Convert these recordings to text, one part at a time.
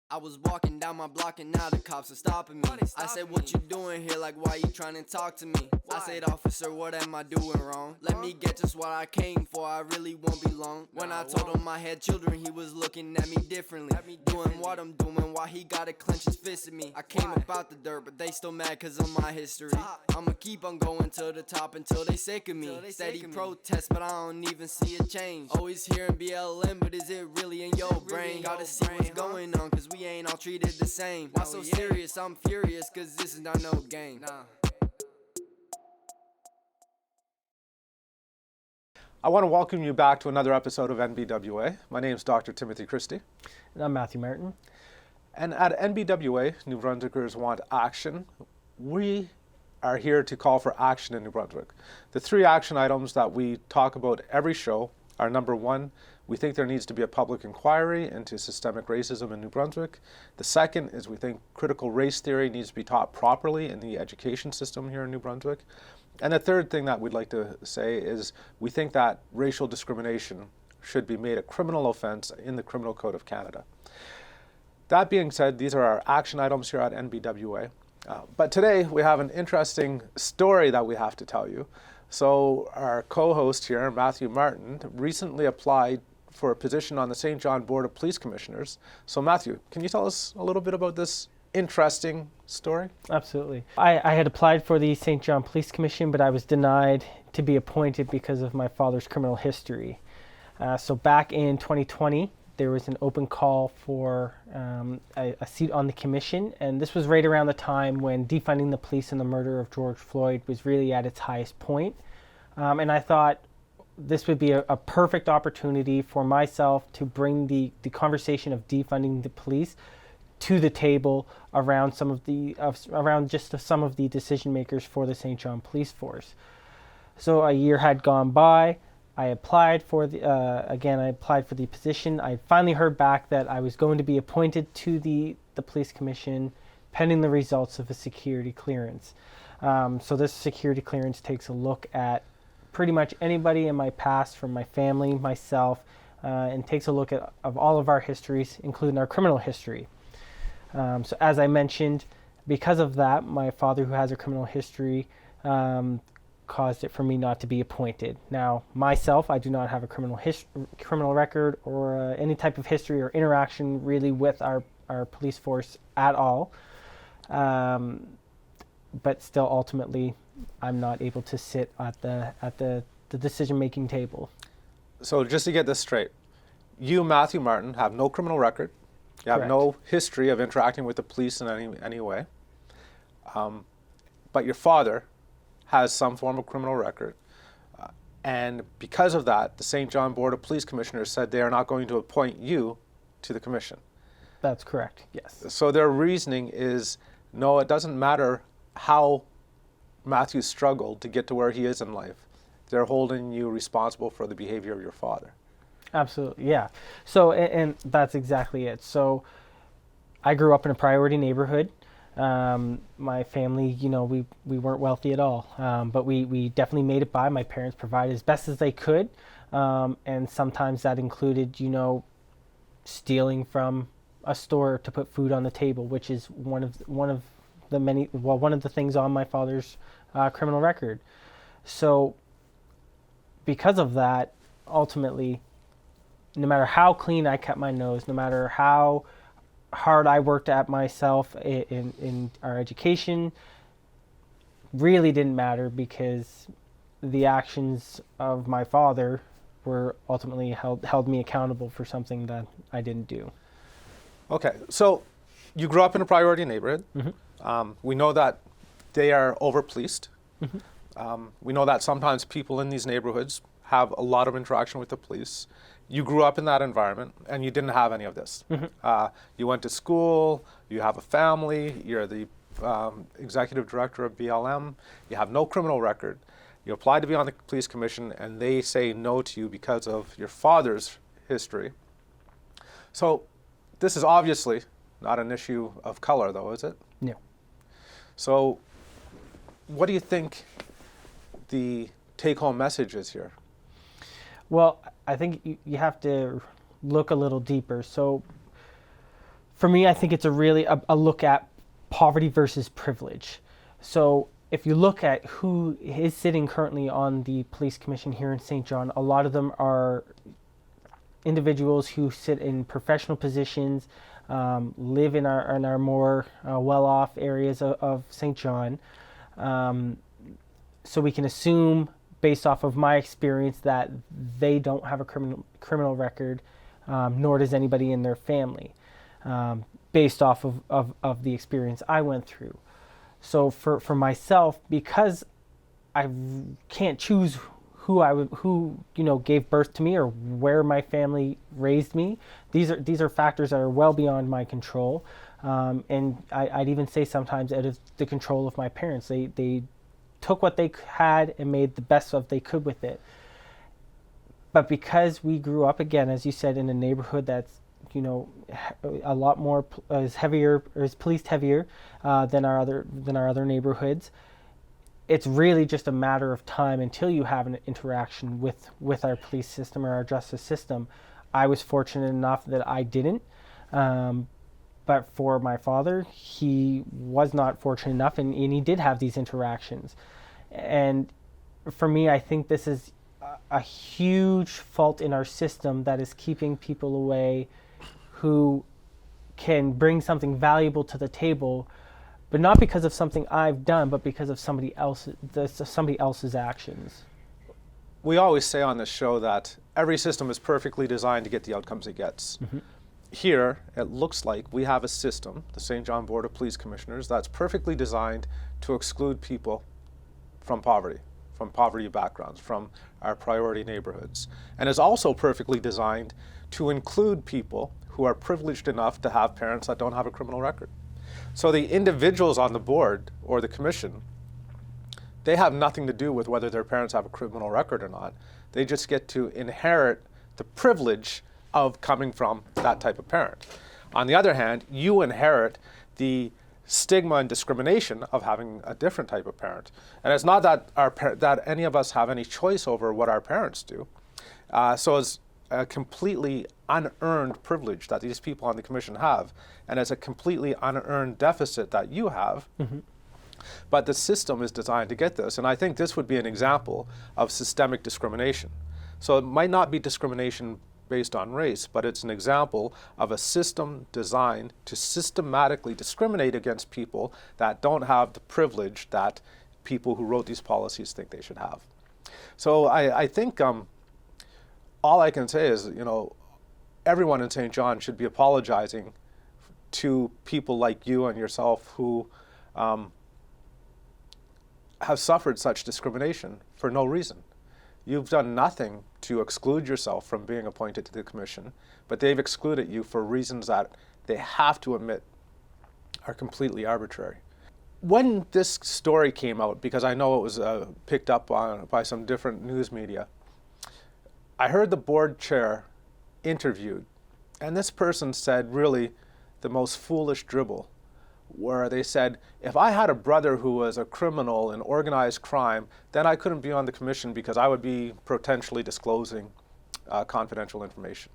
I was walking down my block and now the cops are stopping me. I said, what you doing here? Like, why you trying to talk to me? I said, officer, what am I doing wrong? Let me get just what I came for, I really won't be long. When I told him I had children, he was looking at me differently. Doing what I'm doing, why he gotta clench his fist at me. I came about the dirt, but they still mad cause of my history. I'ma keep on going to the top until they sick of me. Steady protest, but I don't even see a change. Always hearing BLM, but is it really in your brain? Gotta see what's going on, cause we ain't all treated the same. Why so serious? I'm furious, cause this is not no game. I want to welcome you back to another episode of NBWA. My name is Dr. Timothy Christie. And I'm Matthew Martin. And at NBWA, New Brunswickers Want Action, we are here to call for action in New Brunswick. The three action items that we talk about every show are: number one, we think there needs to be a public inquiry into systemic racism in New Brunswick. The second is we think critical race theory needs to be taught properly in the education system here in New Brunswick. And the third thing that we'd like to say is we think that racial discrimination should be made a criminal offense in the Criminal Code of Canada. That being said, these are our action items here at NBWA. But today we have an interesting story that we have to tell you. So our co-host here, Matthew Martin, recently applied for a position on the St. John Board of Police Commissioners. So Matthew, can you tell us a little bit about this interesting story? Absolutely. I had applied for the St. John Police Commission, but I was denied to be appointed because of my father's criminal history. So back in 2020, there was an open call for a seat on the commission, and this was right around the time when defunding the police and the murder of George Floyd was really at its highest point. And I thought this would be a perfect opportunity for myself to bring the conversation of defunding the police to the table around some of the decision makers for the St. John Police Force. So a year had gone by. I applied for the position. I finally heard back that I was going to be appointed to the police commission pending the results of a security clearance. So this security clearance takes a look at pretty much anybody in my past, from my family, myself, and takes a look at all of our histories, including our criminal history. So as I mentioned, because of that, my father, who has a criminal history, caused it for me not to be appointed. Now, myself, I do not have a criminal record or any type of history or interaction really with our police force at all. But still, ultimately, I'm not able to sit at the decision-making table. So just to get this straight, you, Matthew Martin, have no criminal record. You have Correct. no history of interacting with the police in any way. But your father has some form of criminal record. And because of that, the St. John Board of Police Commissioners said they are not going to appoint you to the commission. That's correct, yes. So their reasoning is, no, it doesn't matter how Matthew struggled to get to where he is in life. They're holding you responsible for the behavior of your father. Absolutely, yeah. So, and that's exactly it. So I grew up in a priority neighborhood. My family, we weren't wealthy at all, but we definitely made it by. My parents provided as best as they could, and sometimes that included, stealing from a store to put food on the table, which is one of the things on my father's criminal record. So because of that, ultimately, no matter how clean I kept my nose, no matter how hard I worked at myself in our education, really didn't matter, because the actions of my father were ultimately held me accountable for something that I didn't do. Okay, so you grew up in a priority neighborhood. Mm-hmm. We know that they are over-policed. Mm-hmm. We know that sometimes people in these neighborhoods have a lot of interaction with the police. You grew up in that environment and you didn't have any of this. Mm-hmm. You went to school, you have a family, you're the executive director of BLM, you have no criminal record. You applied to be on the police commission and they say no to you because of your father's history. So this is obviously not an issue of color, though, is it? No. So what do you think the take-home message is here? Well, I think you have to look a little deeper. So For me, I think it's a look at poverty versus privilege. So if you look at who is sitting currently on the police commission here in St. John, a lot of them are individuals who sit in professional positions, live in our more well-off areas of St. John. So we can assume, based off of my experience, that they don't have a criminal record, nor does anybody in their family, based off of the experience I went through. So for myself, because I can't choose who gave birth to me or where my family raised me, these are factors that are well beyond my control, and I'd even say sometimes out of the control of my parents. They took what they had and made the best of they could with it. But because we grew up, again, as you said, in a neighborhood that's a lot more is policed heavier than our other neighborhoods, it's really just a matter of time until you have an interaction with our police system or our justice system. I was fortunate enough that I didn't, but for my father, he was not fortunate enough, and he did have these interactions. And for me, I think this is a huge fault in our system that is keeping people away who can bring something valuable to the table, but not because of something I've done, but because of somebody else's actions. We always say on this show that every system is perfectly designed to get the outcomes it gets. Mm-hmm. Here, it looks like we have a system, the St. John Board of Police Commissioners, that's perfectly designed to exclude people from poverty backgrounds, from our priority neighborhoods, and is also perfectly designed to include people who are privileged enough to have parents that don't have a criminal record. So the individuals on the board or the commission, they have nothing to do with whether their parents have a criminal record or not. They just get to inherit the privilege of coming from that type of parent. On the other hand, you inherit the stigma and discrimination of having a different type of parent. And it's not that that any of us have any choice over what our parents do. So it's a completely unearned privilege that these people on the commission have, and it's a completely unearned deficit that you have. Mm-hmm. But the system is designed to get this, and I think this would be an example of systemic discrimination. So it might not be discrimination based on race, but it's an example of a system designed to systematically discriminate against people that don't have the privilege that people who wrote these policies think they should have. So I think all I can say is, everyone in St. John should be apologizing to people like you and yourself who have suffered such discrimination for no reason. You've done nothing to exclude yourself from being appointed to the commission, but they've excluded you for reasons that they have to admit are completely arbitrary. When this story came out, because I know it was picked up on by some different news media, I heard the board chair interviewed, and this person said really the most foolish dribble, where they said, if I had a brother who was a criminal in organized crime, then I couldn't be on the commission because I would be potentially disclosing confidential information.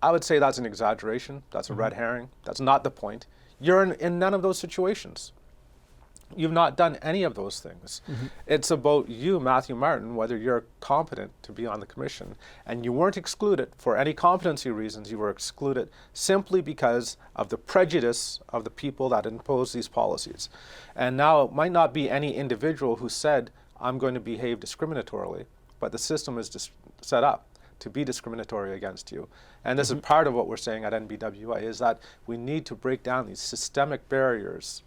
I would say that's an exaggeration, that's a red herring, that's not the point. You're in none of those situations. You've not done any of those things. Mm-hmm. It's about you, Matthew Martin, whether you're competent to be on the commission. And you weren't excluded for any competency reasons. You were excluded simply because of the prejudice of the people that impose these policies. And now it might not be any individual who said, I'm going to behave discriminatorily, but the system is just set up to be discriminatory against you. And this is part of what we're saying at NBWA, is that we need to break down these systemic barriers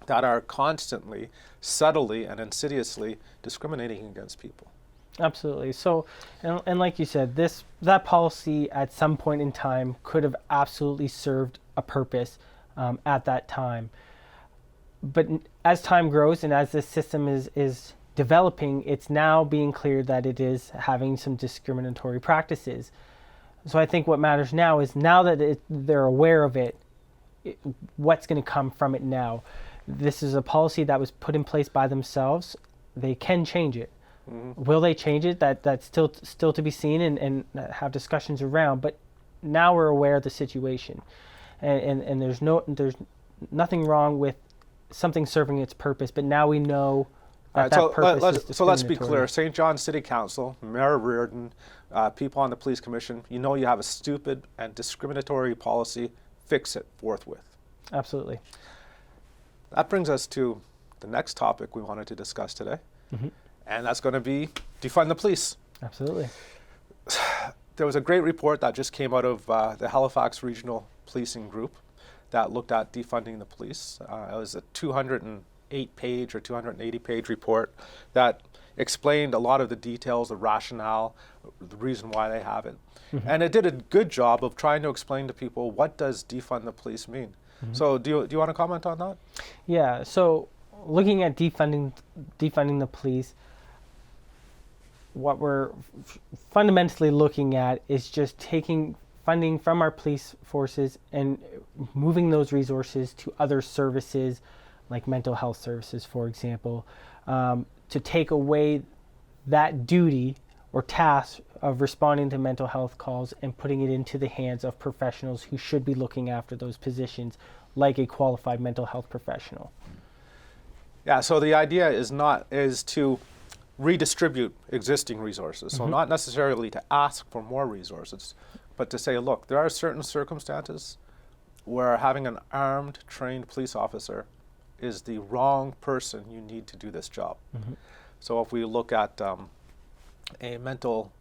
that are constantly, subtly, and insidiously discriminating against people. Absolutely. So, and like you said, that policy at some point in time could have absolutely served a purpose at that time. But as time grows and as this system is developing, it's now being clear that it is having some discriminatory practices. So I think what matters now is, now that they're aware of it, what's going to come from it now? This is a policy that was put in place by themselves. They can change it. Mm-hmm. Will they change it? That's still to be seen and have discussions around. But now we're aware of the situation, and there's nothing wrong with something serving its purpose, but now we know that purpose is so let's be discriminatory. clear. St. John City Council, Mayor Reardon, people on the police commission, you know you have a stupid and discriminatory policy, fix it forthwith. Absolutely. That brings us to the next topic we wanted to discuss today, and that's going to be defund the police. Absolutely. There was a great report that just came out of the Halifax Regional Policing Group that looked at defunding the police. It was a 208-page or 280-page report that explained a lot of the details, the rationale, the reason why they have it. And it did a good job of trying to explain to people, what does defund the police mean? So do you want to comment on that? Yeah, so looking at defunding the police, what we're fundamentally looking at is just taking funding from our police forces and moving those resources to other services, like mental health services, for example, to take away that duty or task of responding to mental health calls and putting it into the hands of professionals who should be looking after those positions, like a qualified mental health professional. Yeah, so the idea is to redistribute existing resources. So not necessarily to ask for more resources, but to say, look, there are certain circumstances where having an armed, trained police officer is the wrong person you need to do this job. So if we look at a mental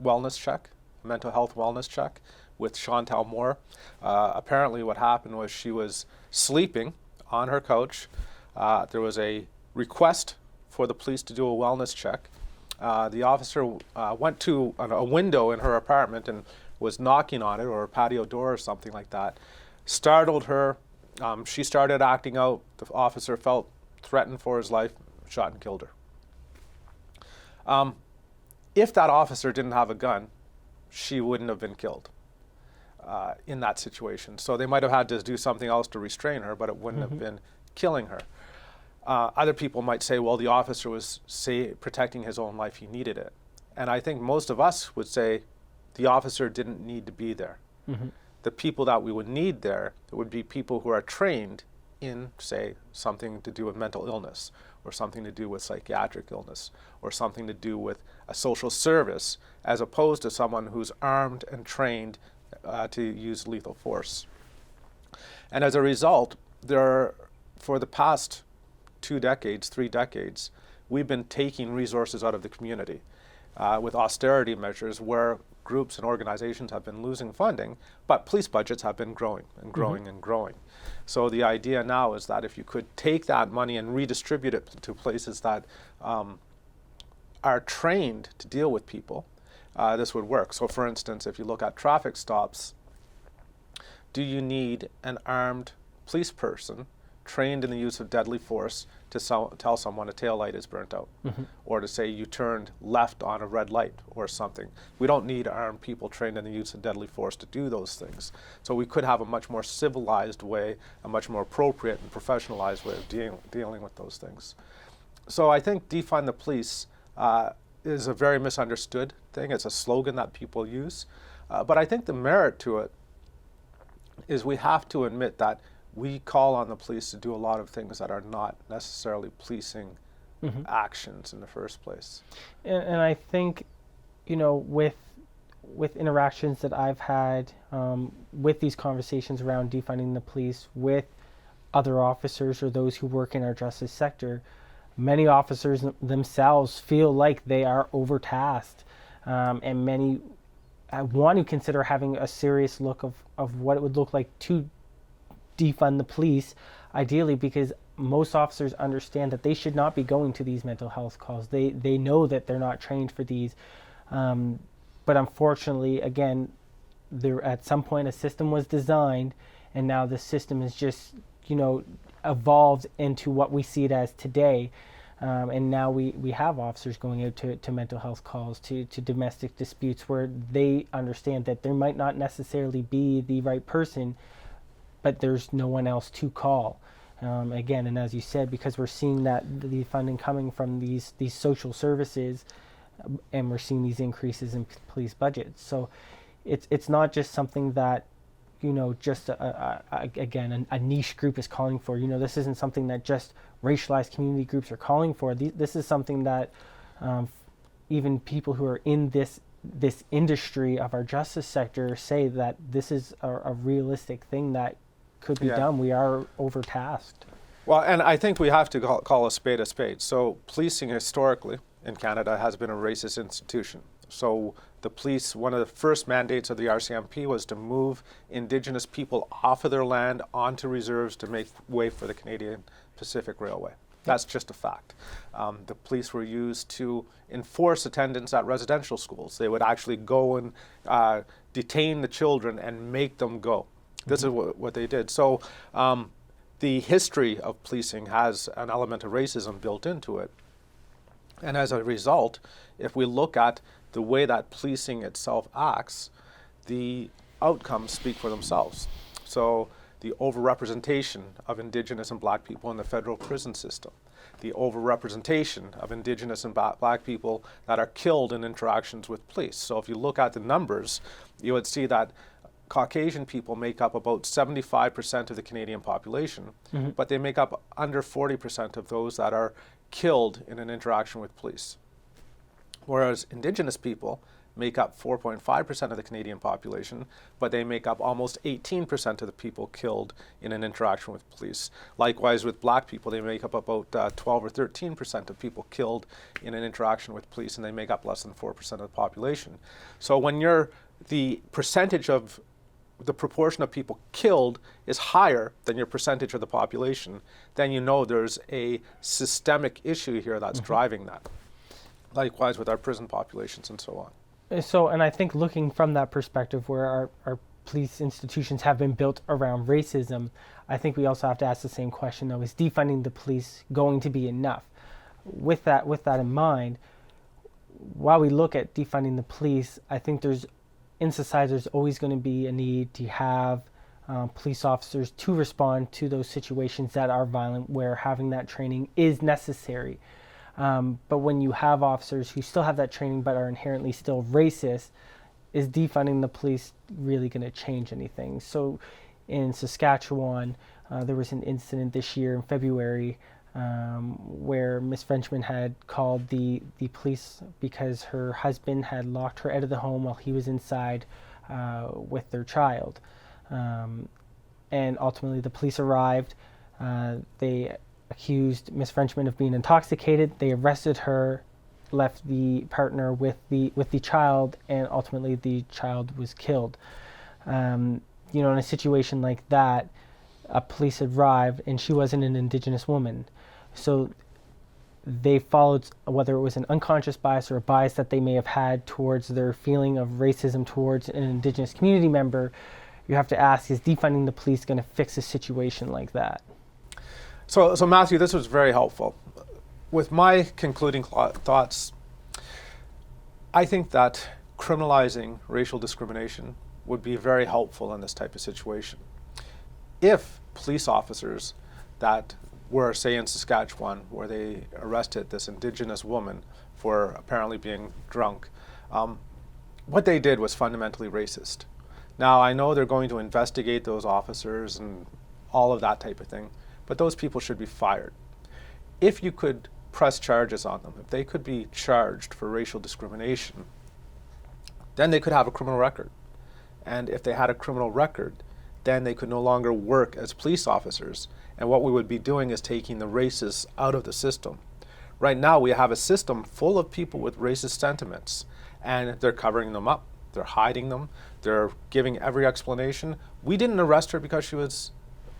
wellness check, mental health wellness check with Chantal Moore, apparently what happened was she was sleeping on her couch. There was a request for the police to do a wellness check. The officer went to a window in her apartment and was knocking on it, or a patio door or something like that. Startled her. She started acting out. The officer felt threatened for his life, shot and killed her. If that officer didn't have a gun, she wouldn't have been killed in that situation. So they might have had to do something else to restrain her, but it wouldn't have been killing her. Other people might say, well, the officer was protecting his own life, he needed it. And I think most of us would say the officer didn't need to be there. The people that we would need there would be people who are trained in, say, something to do with mental illness, or something to do with psychiatric illness, or something to do with a social service, as opposed to someone who's armed and trained to use lethal force. And as a result, for the past 2 decades, 3 decades, we've been taking resources out of the community with austerity measures where groups and organizations have been losing funding, but police budgets have been growing and growing and growing. So the idea now is that if you could take that money and redistribute it to places that are trained to deal with people, this would work. So for instance, if you look at traffic stops, do you need an armed police person trained in the use of deadly force to tell someone a tail light is burnt out, or to say you turned left on a red light or something? We don't need armed people trained in the use of deadly force to do those things. So we could have a much more civilized way, a much more appropriate and professionalized way of dealing with those things. So I think defund the police is a very misunderstood thing. It's a slogan that people use. But I think the merit to it is we have to admit that we call on the police to do a lot of things that are not necessarily policing actions in the first place. And I think, with interactions that I've had with these conversations around defunding the police with other officers or those who work in our justice sector, many officers themselves feel like they are overtasked, and many want to consider having a serious look of what it would look like to defund the police, ideally, because most officers understand that they should not be going to these mental health calls. They know that they're not trained for these, but unfortunately, again, there at some point a system was designed, and now the system is just evolved into what we see it as today. And now we have officers going out to mental health calls, to domestic disputes, where they understand that there might not necessarily be the right person, but there's no one else to call. Again, and as you said, because we're seeing that the funding coming from these social services, and we're seeing these increases in police budgets. So it's not just something that, just again, a niche group is calling for. This isn't something that just racialized community groups are calling for. This is something that even people who are in this industry of our justice sector say that this is a realistic thing that could be done. We are overtasked. Well, and I think we have to call a spade a spade. So policing historically in Canada has been a racist institution. So the police, one of the first mandates of the RCMP was to move Indigenous people off of their land onto reserves to make way for the Canadian Pacific Railway. That's just a fact. The police were used to enforce attendance at residential schools. They would actually go and detain the children and make them go. This is what they did. So the history of policing has an element of racism built into it. And as a result, if we look at the way that policing itself acts, the outcomes speak for themselves. So the overrepresentation of Indigenous and Black people in the federal prison system, the overrepresentation of Indigenous and Black people that are killed in interactions with police. So if you look at the numbers, you would see that Caucasian people make up about 75% of the Canadian population, but they make up under 40% of those that are killed in an interaction with police. Whereas Indigenous people make up 4.5% of the Canadian population, but they make up almost 18% of the people killed in an interaction with police. Likewise with Black people, they make up about 12 or 13% of people killed in an interaction with police, and they make up less than 4% of the population. So when the percentage of the proportion of people killed is higher than your percentage of the population, then you know there's a systemic issue here that's driving that. Likewise with our prison populations and so on. So, and I think looking from that perspective where our police institutions have been built around racism, I think we also have to ask the same question though, is defunding the police going to be enough? With that in mind, while we look at defunding the police, I think in society there's always going to be a need to have police officers to respond to those situations that are violent, where having that training is necessary. But when you have officers who still have that training but are inherently still racist, is defunding the police really going to change anything? So in Saskatchewan, there was an incident this year in February where Miss Frenchman had called the police because her husband had locked her out of the home while he was inside with their child. And ultimately the police arrived. They accused Miss Frenchman of being intoxicated. They arrested her, left the partner with the child, and ultimately the child was killed. In a situation like that, police arrived and she wasn't an Indigenous woman. So they followed, whether it was an unconscious bias or a bias that they may have had towards their feeling of racism towards an Indigenous community member. You have to ask, is defunding the police going to fix a situation like that? So Matthew, this was very helpful. With my concluding thoughts, I think that criminalizing racial discrimination would be very helpful in this type of situation. If police officers that were, say in Saskatchewan, where they arrested this Indigenous woman for apparently being drunk, what they did was fundamentally racist. Now, I know they're going to investigate those officers and all of that type of thing, but those people should be fired. If you could press charges on them, if they could be charged for racial discrimination, then they could have a criminal record. And if they had a criminal record, then they could no longer work as police officers. And what we would be doing is taking the racists out of the system. Right now, we have a system full of people with racist sentiments, and they're covering them up. They're hiding them. They're giving every explanation. We didn't arrest her because she was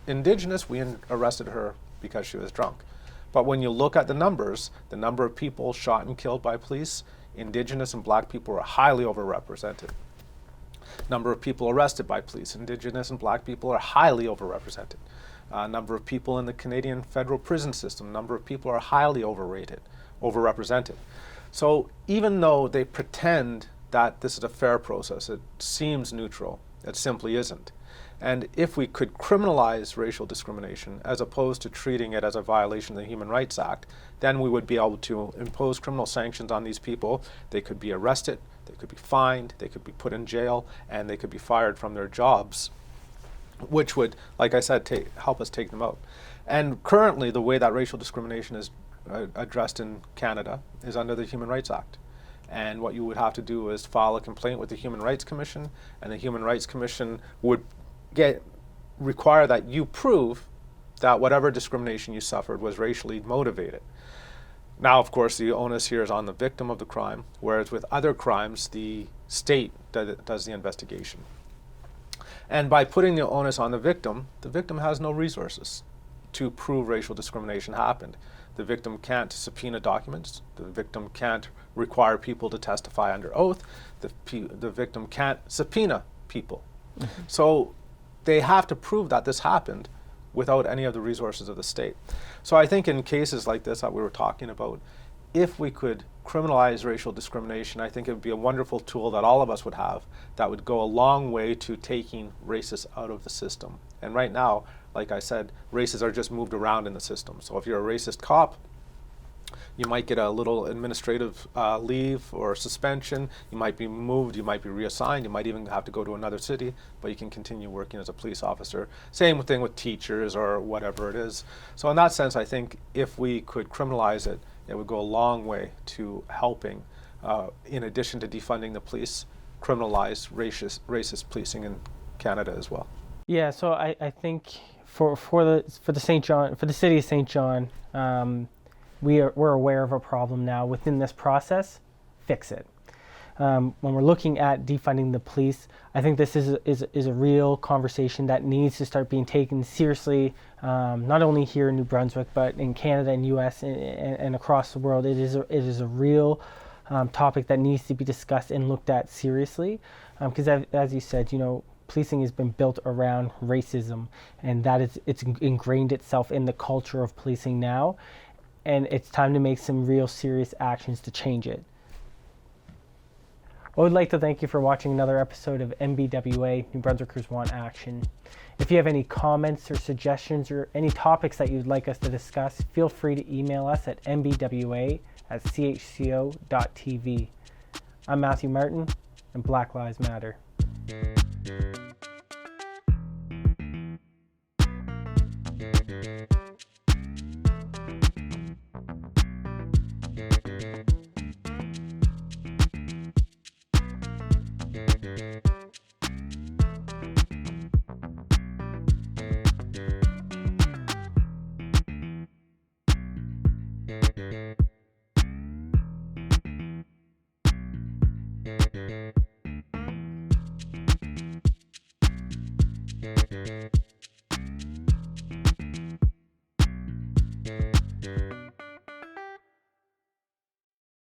Indigenous. We arrested her because she was drunk. But when you look at the numbers, the number of people shot and killed by police, Indigenous and Black people are highly overrepresented. Number of people arrested by police, Indigenous and Black people are highly overrepresented. Number of people in the Canadian federal prison system, number of people are highly overrepresented. So even though they pretend that this is a fair process, it seems neutral, it simply isn't. And if we could criminalize racial discrimination as opposed to treating it as a violation of the Human Rights Act, then we would be able to impose criminal sanctions on these people. They could be arrested, they could be fined, they could be put in jail, and they could be fired from their jobs, which would, like I said, help us take them out. And currently, the way that racial discrimination is addressed in Canada is under the Human Rights Act. And what you would have to do is file a complaint with the Human Rights Commission, and the Human Rights Commission would require that you prove that whatever discrimination you suffered was racially motivated. Now, of course, the onus here is on the victim of the crime, whereas with other crimes, the state does the investigation. And by putting the onus on the victim has no resources to prove racial discrimination happened. The victim can't subpoena documents. The victim can't require people to testify under oath. The victim can't subpoena people. Mm-hmm. So they have to prove that this happened without any of the resources of the state. So I think in cases like this that we were talking about, if we could criminalize racial discrimination, I think it would be a wonderful tool that all of us would have that would go a long way to taking racists out of the system. And right now, like I said, racists are just moved around in the system. So if you're a racist cop, you might get a little administrative leave or suspension. You might be moved, you might be reassigned, you might even have to go to another city, but you can continue working as a police officer. Same thing with teachers or whatever it is. So in that sense, I think if we could criminalize it, it would go a long way to helping, in addition to defunding the police, criminalize racist policing in Canada as well. Yeah, so I think for the city of St. John, we're aware of a problem now. Within this process, fix it. When we're looking at defunding the police, I think this is a real conversation that needs to start being taken seriously, not only here in New Brunswick, but in Canada and U.S. and across the world. It is a real topic that needs to be discussed and looked at seriously, because as you said, policing has been built around racism, and it's ingrained itself in the culture of policing now, and it's time to make some real serious actions to change it. I would like to thank you for watching another episode of NBWA, New Brunswickers Want Action. If you have any comments or suggestions or any topics that you'd like us to discuss, feel free to email us at nbwa@chco.tv. I'm Matthew Martin, and Black Lives Matter.